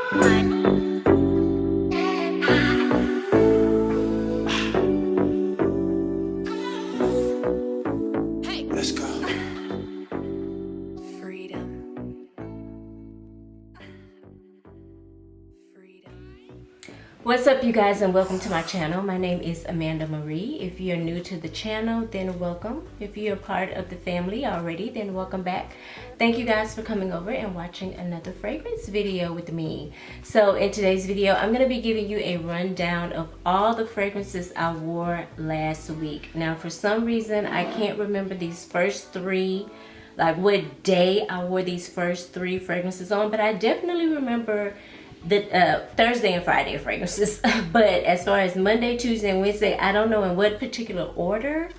Let's go. What's up, you guys, and welcome to my channel. My name is Amanda Marie. If you're new to the channel, then welcome. If you're a part of the family already, then welcome back. Thank you guys for coming over and watching another fragrance video with me. So in today's video, I'm going to be giving you a rundown of all the fragrances I wore last week. Now, for some reason, I can't remember these first three, like what day I wore these first three fragrances on, but I definitely remember the Thursday and Friday fragrances. But as far as Monday, Tuesday, and Wednesday, I don't know in what particular order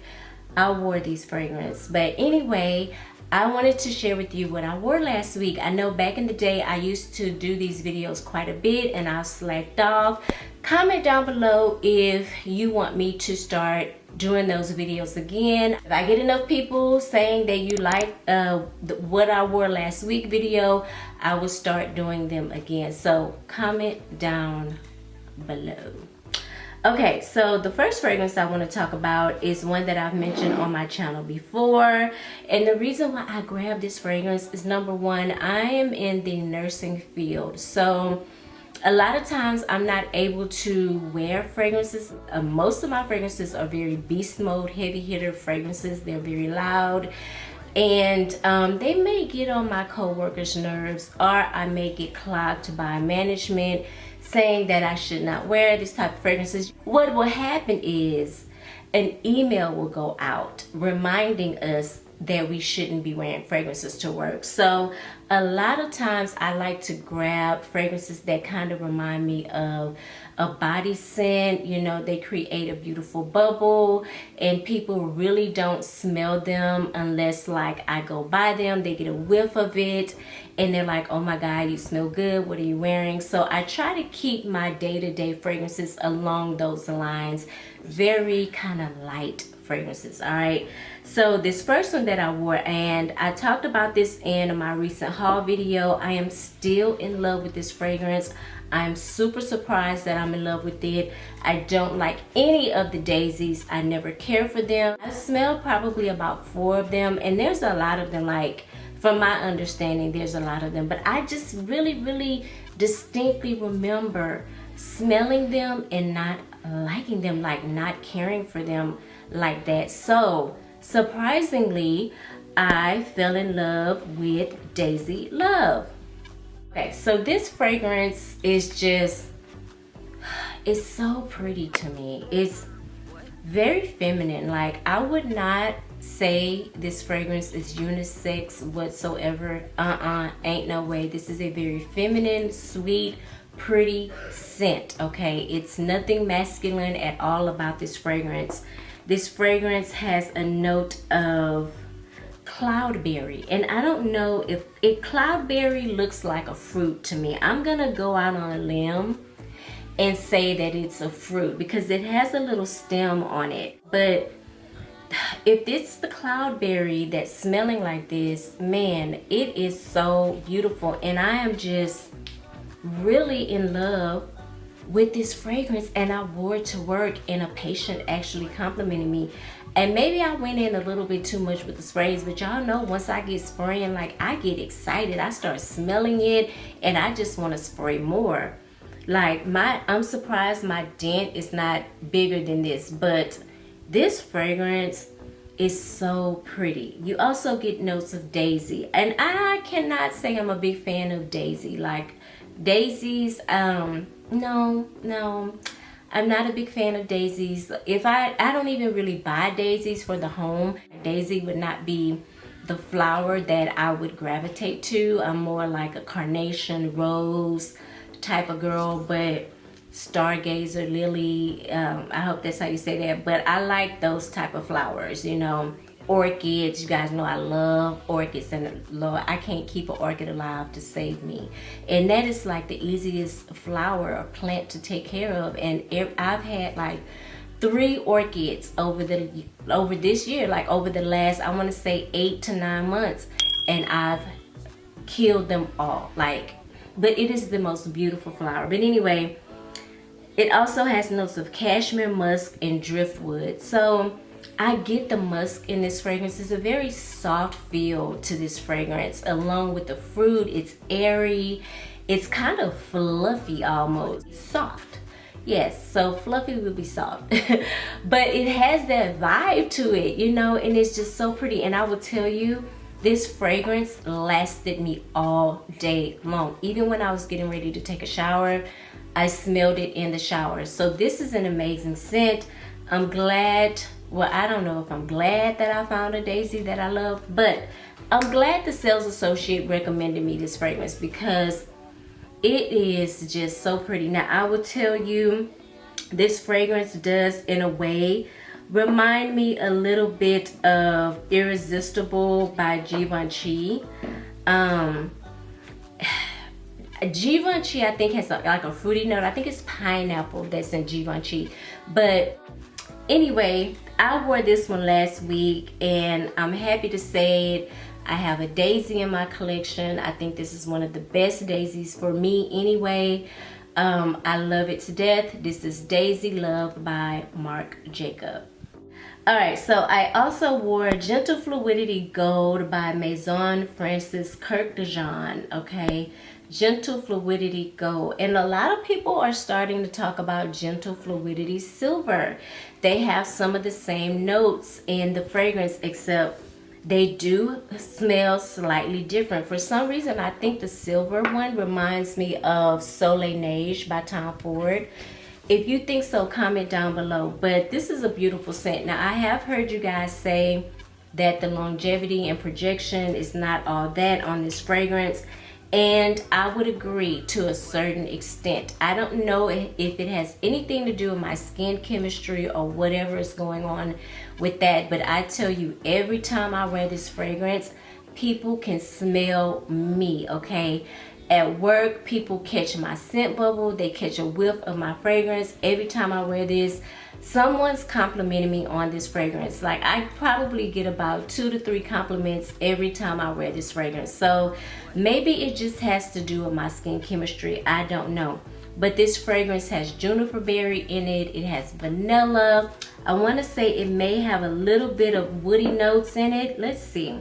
I wore these fragrances. But anyway, I wanted to share with you what I wore last week. I know back in the day I used to do these videos quite a bit and I slacked off. Comment down below if you want me to start doing those videos again. If I get enough people saying that you like what I wore last week video, I will start doing them again. So comment down below. Okay, so the first fragrance I want to talk about is one that I've mentioned on my channel before. And the reason why I grabbed this fragrance is, number one, I am in the nursing field. So a lot of times I'm not able to wear fragrances. Most of my fragrances are very beast mode, heavy hitter fragrances. They're very loud. And they may get on my co-workers' nerves, or I may get clocked by management saying that I should not wear this type of fragrances. What will happen is an email will go out reminding us that we shouldn't be wearing fragrances to work. So a lot of times I like to grab fragrances that kind of remind me of a body scent. You know, they create a beautiful bubble and people really don't smell them unless like I go by them, they get a whiff of it and they're like, oh my God, you smell good, what are you wearing? So I try to keep my day-to-day fragrances along those lines, very kind of light fragrances. All right, so this first one that I wore, and I talked about this in my recent haul video, I am still in love with this fragrance. I'm super surprised that I'm in love with it. I don't like any of the daisies. I never care for them. I smelled probably about 4 of them, and there's a lot of them, like from my understanding there's a lot of them, but I just really distinctly remember smelling them and not liking them, like not caring for them like that. So surprisingly, I fell in love with Daisy Love. Okay, so this fragrance is just, it's so pretty to me. It's very feminine. Like, I would not say this fragrance is unisex whatsoever. Ain't no way. This is a very feminine, sweet, pretty scent. Okay, it's nothing masculine at all about this fragrance. This fragrance has a note of cloudberry, and I don't know if cloudberry looks like a fruit to me. I'm gonna go out on a limb and say that it's a fruit because it has a little stem on it. But if it's the cloudberry that's smelling like this, man, it is so beautiful, and I am just really in love with this fragrance. And I wore it to work, and a patient actually complimented me. And maybe I went in a little bit too much with the sprays, but y'all know once I get spraying, like, I get excited. I start smelling it and I just want to spray more. Like, I'm surprised my dent is not bigger than this, but this fragrance is so pretty. You also get notes of daisy, and I cannot say I'm a big fan of daisy. Like, daisies, no, I'm not a big fan of daisies. If I don't even really buy daisies for the home. Daisy would not be the flower that I would gravitate to. I'm more like a carnation, rose type of girl, but stargazer, lily, I hope that's how you say that, but I like those type of flowers, you know. Orchids, you guys know I love orchids, and Lord, I can't keep an orchid alive to save me. And that is like the easiest flower or plant to take care of. And I've had like 3 orchids over this year, like over the last, I want to say 8 to 9 months, and I've killed them all. Like, but it is the most beautiful flower. But anyway, it also has notes of cashmere, musk, and driftwood. So I get the musk in this fragrance. It's a very soft feel to this fragrance. Along with the fruit, it's airy. It's kind of fluffy almost. Soft. Yes, so fluffy would be soft. But it has that vibe to it, you know, and it's just so pretty. And I will tell you, this fragrance lasted me all day long. Even when I was getting ready to take a shower, I smelled it in the shower. So this is an amazing scent. I'm glad, well, I don't know if I'm glad that I found a daisy that I love, but I'm glad the sales associate recommended me this fragrance because it is just so pretty. Now, I will tell you, this fragrance does, in a way, remind me a little bit of Irresistible by Givenchy. Givenchy, I think, has like a fruity note. I think it's pineapple that's in Givenchy. But anyway, I wore this one last week, and I'm happy to say I have a daisy in my collection. I think this is one of the best daisies for me anyway. I love it to death. This is Daisy Love by Marc Jacob. Alright, so I also wore Gentle Fluidity Gold by Maison Francis Kurkdjian, okay? Gentle Fluidity Gold. And a lot of people are starting to talk about Gentle Fluidity Silver. They have some of the same notes in the fragrance, except they do smell slightly different. For some reason, I think the silver one reminds me of Soleil Neige by Tom Ford. If you think so, comment down below. But this is a beautiful scent. Now, I have heard you guys say that the longevity and projection is not all that on this fragrance. And I would agree to a certain extent. I don't know if it has anything to do with my skin chemistry or whatever is going on with that. But I tell you, every time I wear this fragrance, people can smell me, okay? At work, people catch my scent bubble. They catch a whiff of my fragrance. Every time I wear this, someone's complimenting me on this fragrance. Like, I probably get about 2 to 3 compliments every time I wear this fragrance. So maybe it just has to do with my skin chemistry. I don't know. But this fragrance has juniper berry in it. It has vanilla. I want to say it may have a little bit of woody notes in it. Let's see.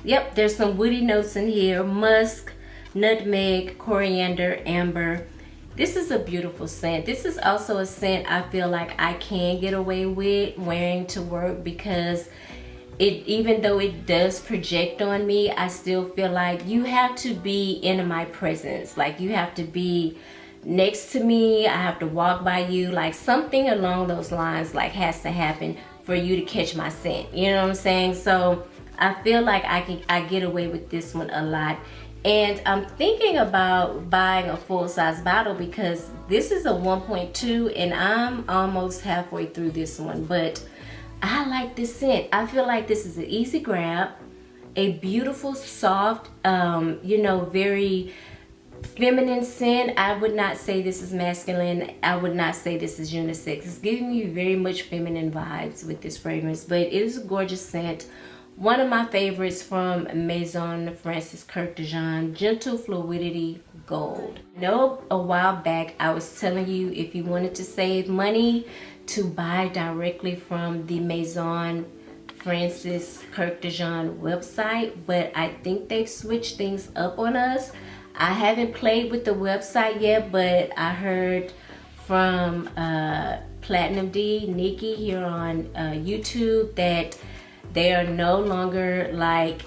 Yep, there's some woody notes in here. Musk, nutmeg, coriander, amber. This is a beautiful scent. This is also a scent I feel like I can get away with wearing to work because it, even though it does project on me, I still feel like you have to be in my presence. Like, you have to be next to me. I have to walk by you. Like, something along those lines like has to happen for you to catch my scent. You know what I'm saying? So I feel like I get away with this one a lot. And I'm thinking about buying a full-size bottle because this is a 1.2 and I'm almost halfway through this one. But I like this scent. I feel like this is an easy grab, a beautiful, soft, you know, very feminine scent. I would not say this is masculine. I would not say this is unisex. It's giving you very much feminine vibes with this fragrance, but it is a gorgeous scent. One of my favorites from Maison Francis Kurkdjian, Gentle Fluidity Gold. I know a while back I was telling you if you wanted to save money to buy directly from the Maison Francis Kurkdjian website, but I think they've switched things up on us. I haven't played with the website yet, but I heard from Platinum D, Nikki here on YouTube that they are no longer like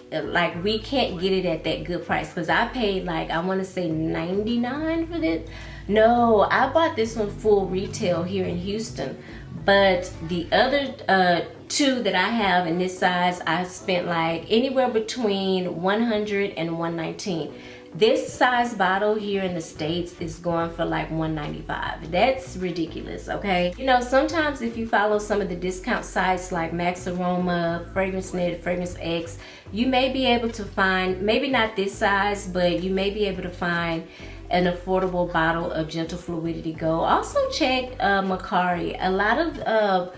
we can't get it at that good price, because I paid like, I want to say $99 for this. No, I bought this one full retail here in Houston, but the other two that I have in this size, I spent like anywhere between $100 and $119. This size bottle here in the States is going for like $195. That's ridiculous, okay? You know, sometimes if you follow some of the discount sites like Max Aroma, Fragrance Net, Fragrance X, you may be able to find, maybe not this size, but you may be able to find an affordable bottle of Gentle Fluidity Gold. Also check Macari. A lot of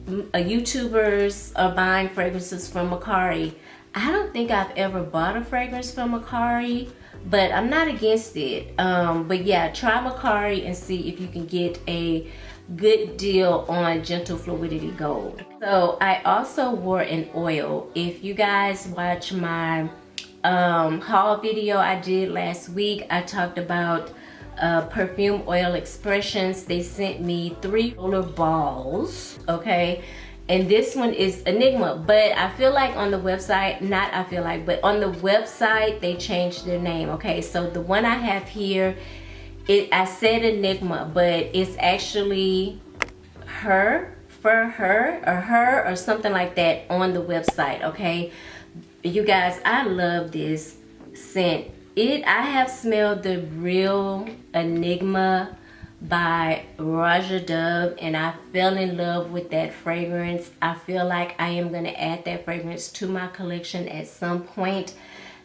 YouTubers are buying fragrances from Macari. I don't think I've ever bought a fragrance from Macari, but I'm not against it. But yeah, try Macari and see if you can get a good deal on Gentle Fluidity Gold. So I also wore an oil. If you guys watch my haul video I did last week, I talked about Perfume Oil Expressions. They sent me 3 roller balls, okay? And this one is Enigma, but I feel like on the website, but on the website they changed their name, okay? So the one I have here, I said Enigma, but it's actually her or something like that on the website, okay? You guys, I love this scent. I have smelled the real Enigma by Raja Dove, and I fell in love with that fragrance. I feel like I am going to add that fragrance to my collection at some point.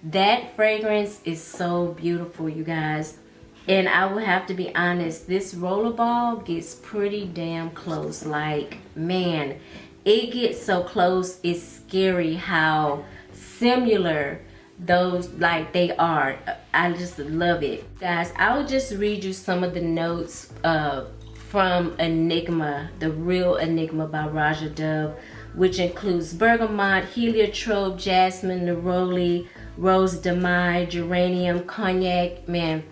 That fragrance is so beautiful, you guys. And I will have to be honest, this rollerball gets pretty damn close. Like, man, it gets so close, it's scary how similar those they are. I just love it, guys. I will just read you some of the notes from Enigma, the real Enigma by Raja Dove, which includes bergamot, heliotrope, jasmine, neroli, rose demi, geranium, cognac. Man,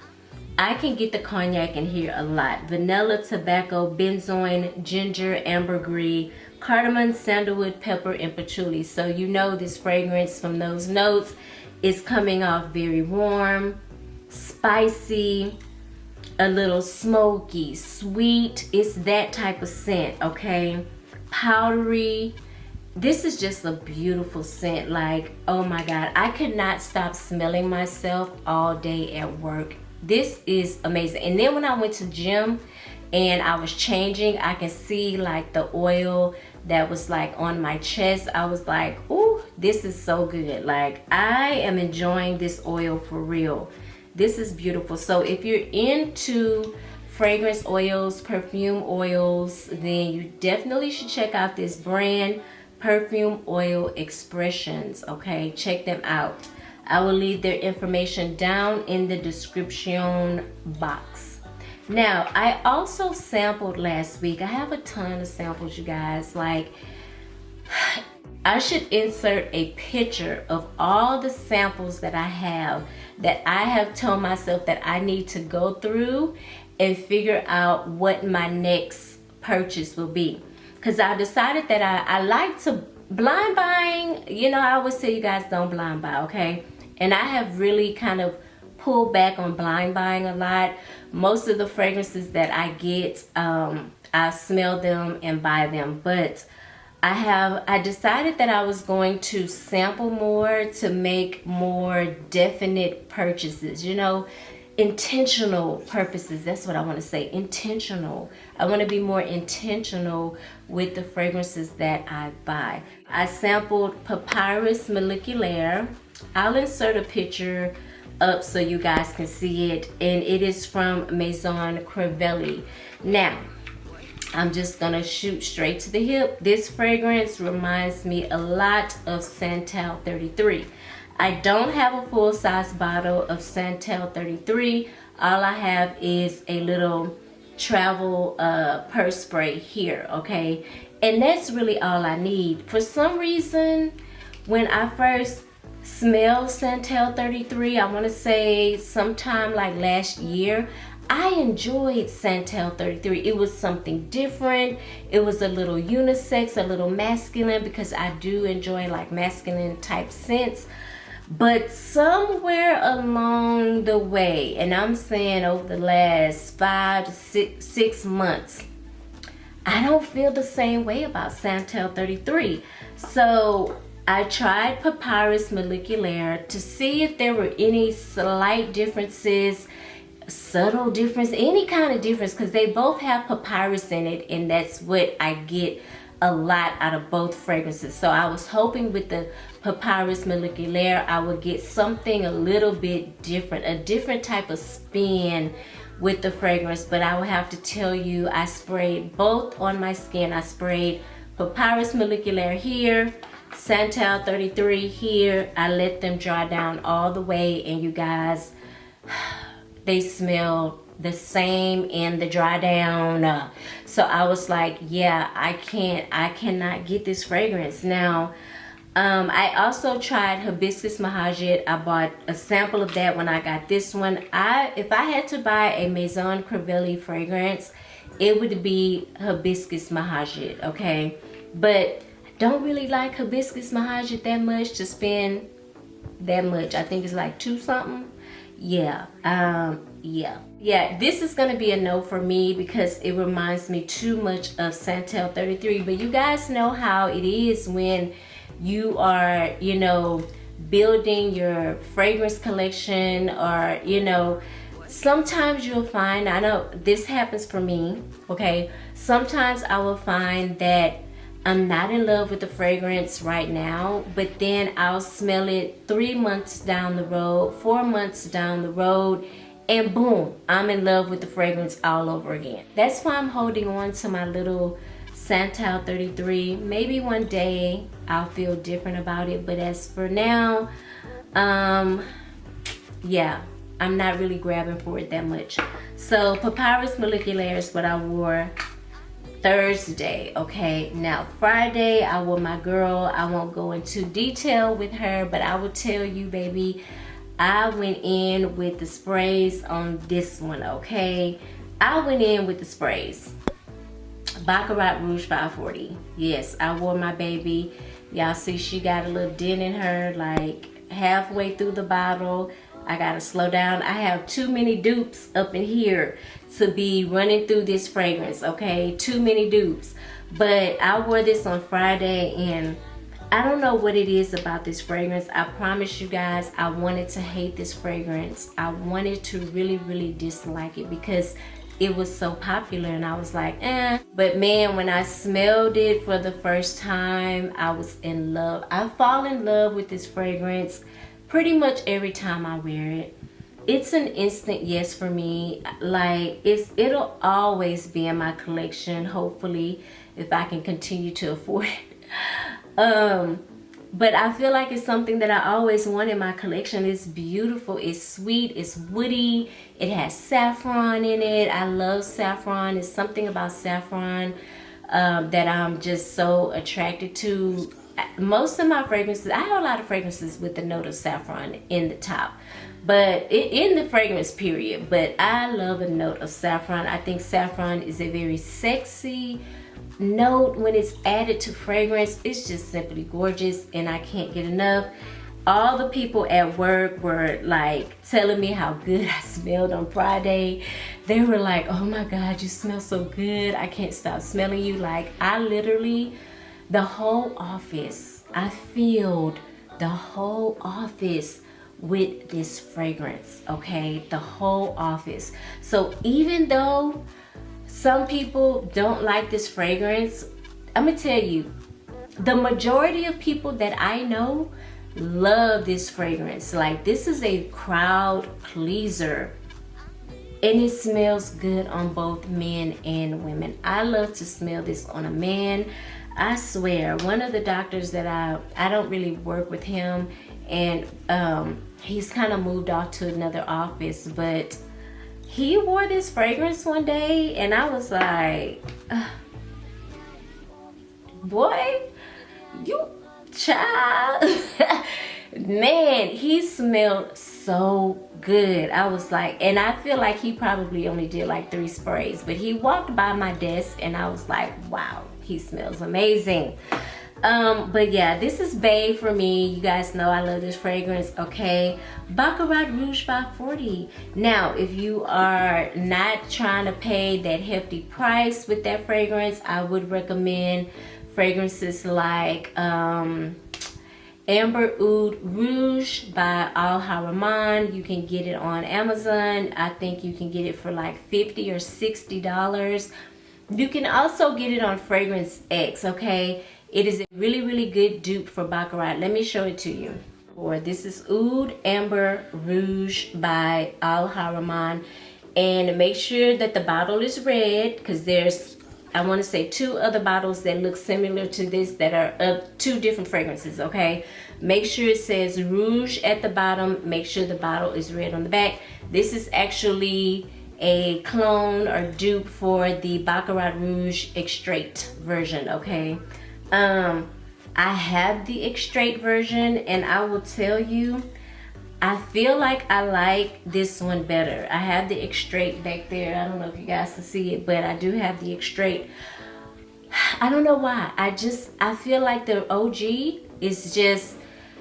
I can get the cognac in here a lot. Vanilla, tobacco, benzoin, ginger, ambergris, cardamom, sandalwood, pepper, and patchouli. So you know this fragrance from those notes is coming off very warm, spicy, a little smoky, sweet. It's that type of scent, okay? Powdery. This is just a beautiful scent. Like, oh my God, I could not stop smelling myself all day at work. This is amazing. And then when I went to gym and I was changing, I can see like the oil that was like on my chest. I was like, ooh, this is so good. Like, I am enjoying this oil for real. This is beautiful. So if you're into fragrance oils, perfume oils, then you definitely should check out this brand, Perfume Oil Expressions, okay? Check them out. I will leave their information down in the description box. Now, I also sampled last week. I have a ton of samples, you guys. Like, I should insert a picture of all the samples that I have told myself that I need to go through and figure out what my next purchase will be. Because I decided that I like to blind buying. You know, I always tell you guys don't blind buy, okay? And I have really kind of pulled back on blind buying a lot. Most of the fragrances that I get, I smell them and buy them. But I decided that I was going to sample more to make more definite purchases, you know, intentional purposes. That's what I want to say, intentional. I want to be more intentional with the fragrances that I buy. I sampled Papyrus Molecular. I'll insert a picture up so you guys can see it, and it is from Maison Crivelli. Now, I'm just gonna shoot straight to the hip. This fragrance reminds me a lot of Santal 33. I don't have a full-size bottle of Santal 33. All I have is a little travel purse spray here, okay? And that's really all I need. For some reason, when I first smelled Santal 33, I want to say sometime like last year, I enjoyed Santal 33. It was something different. It was a little unisex, a little masculine, because I do enjoy like masculine type scents. But somewhere along the way, and I'm saying over the last 5 to 6 months, I don't feel the same way about Santal 33. So I tried Papyrus Molecular to see if there were any slight differences, subtle difference, any kind of difference, because they both have papyrus in it, and that's what I get a lot out of both fragrances. So I was hoping with the Papyrus Molecular I would get something a little bit different, a different type of spin with the fragrance. But I will have to tell you, I sprayed both on my skin. I sprayed Papyrus Molecular here, Santal 33 here. I let them dry down all the way, and you guys, they smell the same in the dry down. So I was like, yeah, I cannot get this fragrance. Now, I also tried Hibiscus Mahajit. I bought a sample of that when I got this one. If I had to buy a Maison Crivelli fragrance, it would be Hibiscus Mahajit, okay? But I don't really like Hibiscus Mahajit that much to spend that much. I think it's like $2 something. Yeah, yeah, this is gonna be a no for me because it reminds me too much of Santal 33. But you guys know how it is when you are, you know, building your fragrance collection, or, you know, sometimes you'll find, I know this happens for me, okay, sometimes I will find that I'm not in love with the fragrance right now, but then I'll smell it 3 months down the road, 4 months down the road, and boom, I'm in love with the fragrance all over again. That's why I'm holding on to my little Santal 33. Maybe one day I'll feel different about it, but as for now, yeah, I'm not really grabbing for it that much. So Papyrus Molecular is what I wore Thursday, okay? Now Friday I wore my girl. I won't go into detail with her, but I will tell you, baby, I went in with the sprays on this one, okay? I went in with the sprays. Baccarat Rouge 540. Yes, I wore my baby. Y'all see she got a little dent in her, like halfway through the bottle. I gotta slow down. I have too many dupes up in here to be running through this fragrance, okay? Too many dupes. But I wore this on Friday, and I don't know what it is about this fragrance. I promise you guys, I wanted to hate this fragrance. I wanted to really, really dislike it because it was so popular, and I was like, eh. But man, when I smelled it for the first time, I was in love. I fall in love with this fragrance pretty much every time I wear it. It's an instant yes for me. Like, it'll always be in my collection, hopefully, if I can continue to afford it. But I feel like it's something that I always want in my collection. It's beautiful, it's sweet, it's woody, it has saffron in it. I love saffron. It's something about saffron that I'm just so attracted to. Most of my fragrances, I have a lot of fragrances with the note of saffron in the top, but in the fragrance period, but I love a note of saffron. I think saffron is a very sexy note when it's added to fragrance. It's just simply gorgeous, and I can't get enough. All the people at work were like telling me how good I smelled on Friday. They were like, oh my God, you smell so good. I can't stop smelling you. Like, I literally, the whole office, I filled the whole office with this fragrance, okay? The whole office. So even though some people don't like this fragrance, I'm gonna tell you, the majority of people that I know love this fragrance. Like, this is a crowd pleaser, and it smells good on both men and women. I love to smell this on a man. I swear, one of the doctors that I don't really work with him, and he's kind of moved off to another office, but he wore this fragrance one day, and I was like, boy, you child. Man, he smelled so good. I was like, and I feel like he probably only did like 3 sprays, but he walked by my desk, and I was like, wow, he smells amazing. But yeah, this is Bae for me. You guys know I love this fragrance, okay? Baccarat Rouge 540. Now, if you are not trying to pay that hefty price with that fragrance, I would recommend fragrances like Amber Oud Rouge by Al Haraman. You can get it on Amazon. I think you can get it for like $50 or $60. You can also get it on Fragrance X, okay? It is a really, really good dupe for Baccarat. Let me show it to you. Or this is Oud Amber Rouge by Al Haraman. And make sure that the bottle is red, because there's, I want to say, 2 other bottles that look similar to this that are of 2 different fragrances, okay? Make sure it says Rouge at the bottom. Make sure the bottle is red on the back. This is actually a clone or dupe for the Baccarat Rouge Extrait version, okay? I have the Extrait version, and I will tell you, I feel like I like this one better. I have the Extrait back there. I don't know if you guys can see it, but I do have the Extrait. I don't know why. I feel like the OG is just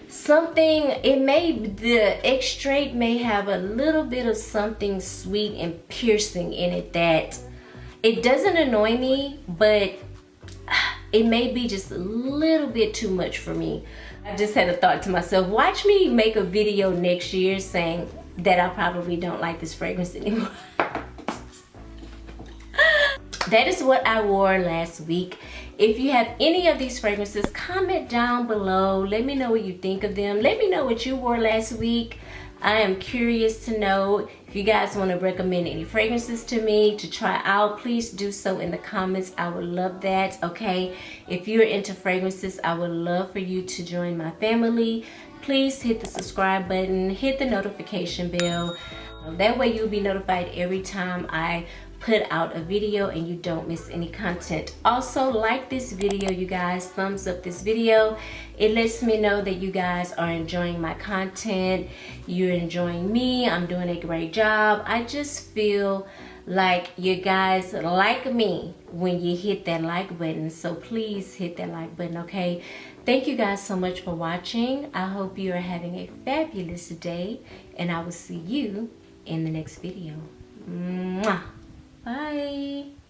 something. The Extrait may have a little bit of something sweet and piercing in it that it doesn't annoy me, but it may be just a little bit too much for me. I just had a thought to myself, watch me make a video next year saying that I probably don't like this fragrance anymore. That is what I wore last week. If you have any of these fragrances, comment down below. Let me know what you think of them. Let me know what you wore last week. I am curious to know. If you guys want to recommend any fragrances to me to try out, please do so in the comments. I would love that, okay? If you're into fragrances, I would love for you to join my family. Please hit the subscribe button, hit the notification bell. That way you'll be notified every time I put out a video and you don't miss any content. Also, like this video, you guys. Thumbs up this video. It lets me know that you guys are enjoying my content. You're enjoying me. I'm doing a great job. I just feel like you guys like me when you hit that like button. So please hit that like button, okay? Thank you guys so much for watching. I hope you are having a fabulous day, and I will see you in the next video. Mwah. Bye.